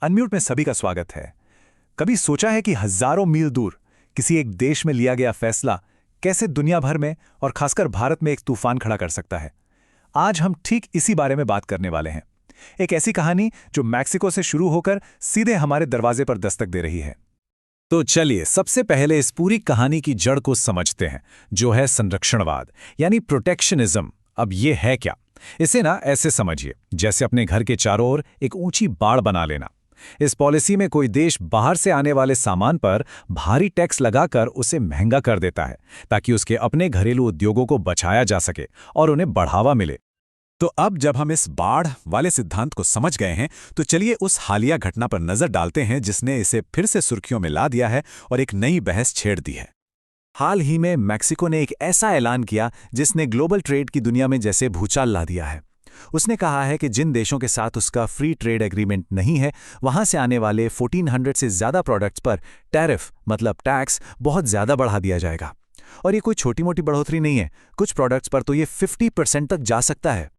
Unmute में सभी का स्वागत है। कभी सोचा है कि हजारों मील दूर किसी एक देश में लिया गया फैसला कैसे दुनिया भर में और खासकर भारत में एक तूफान खड़ा कर सकता है? आज हम ठीक इसी बारे में बात करने वाले हैं। एक ऐसी कहानी जो मैक्सिको से शुरू होकर सीधे हमारे दरवाजे पर दस्तक दे रही है। तो चलिए सबसे पहले इस पूरी कहानी की जड़ को समझते हैं, जो है संरक्षणवाद यानी प्रोटेक्शनिज्म। अब ये है क्या? इसे ना ऐसे समझिए जैसे अपने घर के चारों ओर एक ऊंची बाड़ बना लेना। इस पॉलिसी में कोई देश बाहर से आने वाले सामान पर भारी टैक्स लगाकर उसे महंगा कर देता है ताकि उसके अपने घरेलू उद्योगों को बचाया जा सके और उन्हें बढ़ावा मिले। तो अब जब हम इस बाढ़ वाले सिद्धांत को समझ गए हैं, तो चलिए उस हालिया घटना पर नजर डालते हैं जिसने इसे फिर से सुर्खियों में ला दिया है और एक नई बहस छेड़ दी है। हाल ही में मैक्सिको ने एक ऐसा ऐलान किया जिसने ग्लोबल ट्रेड की दुनिया में जैसे भूचाल ला दिया है। उसने कहा है कि जिन देशों के साथ उसका फ्री ट्रेड एग्रीमेंट नहीं है, वहां से आने वाले 1400 से ज्यादा प्रोडक्ट्स पर टैरिफ मतलब टैक्स बहुत ज्यादा बढ़ा दिया जाएगा। और ये कोई छोटी मोटी बढ़ोतरी नहीं है, कुछ प्रोडक्ट्स पर तो ये 50% तक जा सकता है।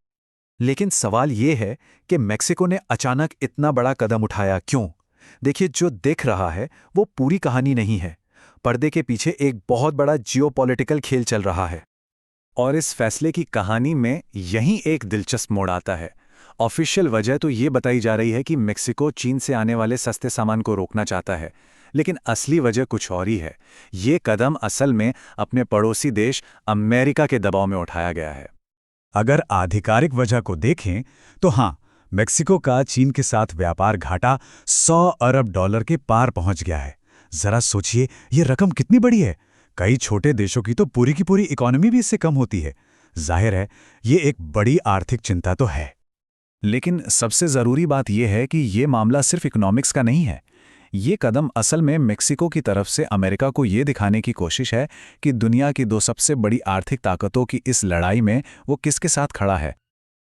लेकिन सवाल ये है कि मैक्सिको ने अचानक इतना बड़ा कदम उठाया क्यों? देखिए, जो दिख रहा है वो पूरी कहानी नहीं है। पर्दे के पीछे एक बहुत बड़ा जियोपॉलिटिकल खेल चल रहा है। और इस फैसले की कहानी में यही एक दिलचस्प मोड़ आता है। ऑफिशियल वजह तो ये बताई जा रही है कि मैक्सिको चीन से आने वाले सस्ते सामान को रोकना चाहता है, लेकिन असली वजह कुछ और ही है। ये कदम असल में अपने पड़ोसी देश अमेरिका के दबाव में उठाया गया है। अगर आधिकारिक वजह को देखें तो हाँ, मैक्सिको का चीन के साथ व्यापार घाटा 100 अरब डॉलर के पार पहुंच गया है। जरा सोचिए, ये रकम कितनी बड़ी है। कई छोटे देशों की तो पूरी की पूरी इकोनॉमी भी इससे कम होती है। जाहिर है, ये एक बड़ी आर्थिक चिंता तो है। लेकिन सबसे जरूरी बात यह है कि ये मामला सिर्फ इकोनॉमिक्स का नहीं है। ये कदम असल में मेक्सिको की तरफ से अमेरिका को ये दिखाने की कोशिश है कि दुनिया की दो सबसे बड़ी आर्थिक ताकतों की इस लड़ाई में वो किसके साथ खड़ा है।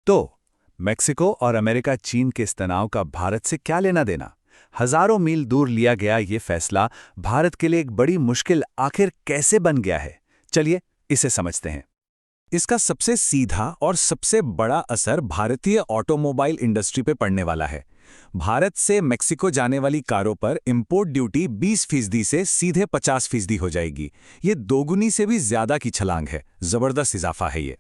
तो मेक्सिको और अमेरिका चीन के इस तनाव का भारत से क्या लेना देना? हजारों मील दूर लिया गया ये फैसला भारत के लिए एक बड़ी मुश्किल आखिर कैसे बन गया है? चलिए इसे समझते हैं। इसका सबसे सीधा और सबसे बड़ा असर भारतीय ऑटोमोबाइल इंडस्ट्री पे पड़ने वाला है। भारत से मेक्सिको जाने वाली कारों पर इंपोर्ट ड्यूटी 20% से सीधे 50% हो जाएगी। ये दोगुनी से भी ज्यादा की छलांग है। जबरदस्त इजाफा है ये।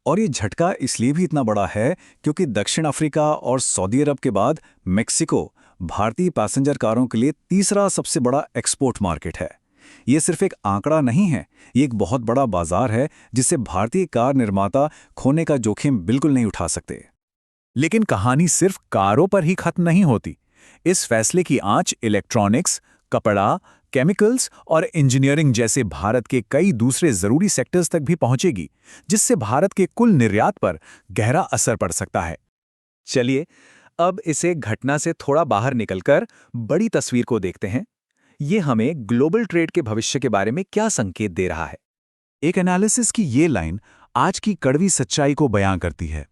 और ये झटका इसलिए भी इतना बड़ा है क्योंकि दक्षिण अफ्रीका और सऊदी अरब के बाद मेक्सिको भारतीय पैसेंजर कारों के लिए तीसरा सबसे बड़ा एक्सपोर्ट मार्केट है। ये सिर्फ एक आंकड़ा नहीं है, ये एक बहुत बड़ा बाजार है जिसे भारतीय कार निर्माता खोने का जोखिम बिल्कुल नहीं उठा सकते। लेकिन कहानी सिर्फ कारों पर ही खत्म नहीं होती। इस फैसले की आंच इलेक्ट्रॉनिक्स, कपड़ा, केमिकल्स और इंजीनियरिंग जैसे भारत के कई दूसरे जरूरी सेक्टर्स तक भी पहुंचेगी, जिससे भारत के कुल निर्यात पर गहरा असर पड़ सकता है। चलिए अब इसे घटना से थोड़ा बाहर निकलकर बड़ी तस्वीर को देखते हैं। ये हमें ग्लोबल ट्रेड के भविष्य के बारे में क्या संकेत दे रहा है? एक एनालिसिस की ये लाइन आज की कड़वी सच्चाई को बयां करती है।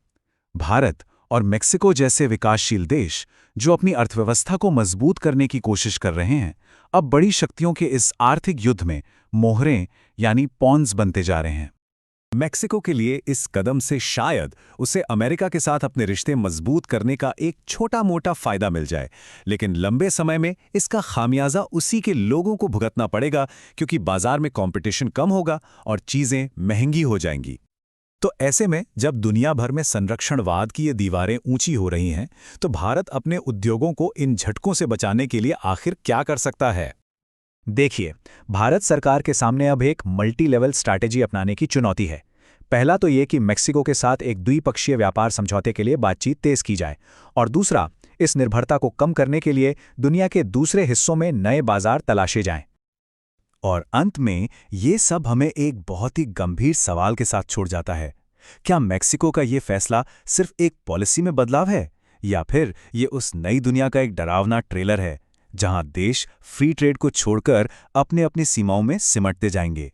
भारत और मेक्सिको जैसे विकासशील देश जो अपनी अर्थव्यवस्था को मजबूत करने की कोशिश कर रहे हैं, अब बड़ी शक्तियों के इस आर्थिक युद्ध में मोहरें यानी पॉन्स बनते जा रहे हैं। मेक्सिको के लिए इस कदम से शायद उसे अमेरिका के साथ अपने रिश्ते मजबूत करने का एक छोटा मोटा फायदा मिल जाए, लेकिन लंबे समय में इसका खामियाजा उसी के लोगों को भुगतना पड़ेगा क्योंकि बाजार में कंपटीशन कम होगा और चीजें महंगी हो जाएंगी। तो ऐसे में जब दुनिया भर में संरक्षणवाद की ये दीवारें ऊंची हो रही हैं, तो भारत अपने उद्योगों को इन झटकों से बचाने के लिए आखिर क्या कर सकता है? देखिए, भारत सरकार के सामने अब एक मल्टी लेवल स्ट्रैटेजी अपनाने की चुनौती है। पहला तो ये कि मेक्सिको के साथ एक द्विपक्षीय व्यापार समझौते के लिए बातचीत तेज की जाए, और दूसरा, इस निर्भरता को कम करने के लिए दुनिया के दूसरे हिस्सों में नए बाजार तलाशे जाएं। और अंत में ये सब हमें एक बहुत ही गंभीर सवाल के साथ छोड़ जाता है। क्या मेक्सिको का ये फैसला सिर्फ एक पॉलिसी में बदलाव है, या फिर ये उस नई दुनिया का एक डरावना ट्रेलर है जहां देश फ्री ट्रेड को छोड़कर अपने अपनी सीमाओं में सिमटते जाएंगे?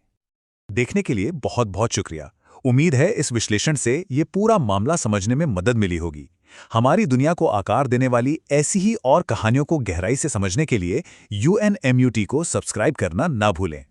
देखने के लिए बहुत बहुत शुक्रिया। उम्मीद है इस विश्लेषण से ये पूरा मामला समझने में मदद मिली होगी। हमारी दुनिया को आकार देने वाली ऐसी ही और कहानियों को गहराई से समझने के लिए UNMUT को सब्सक्राइब करना ना भूलें।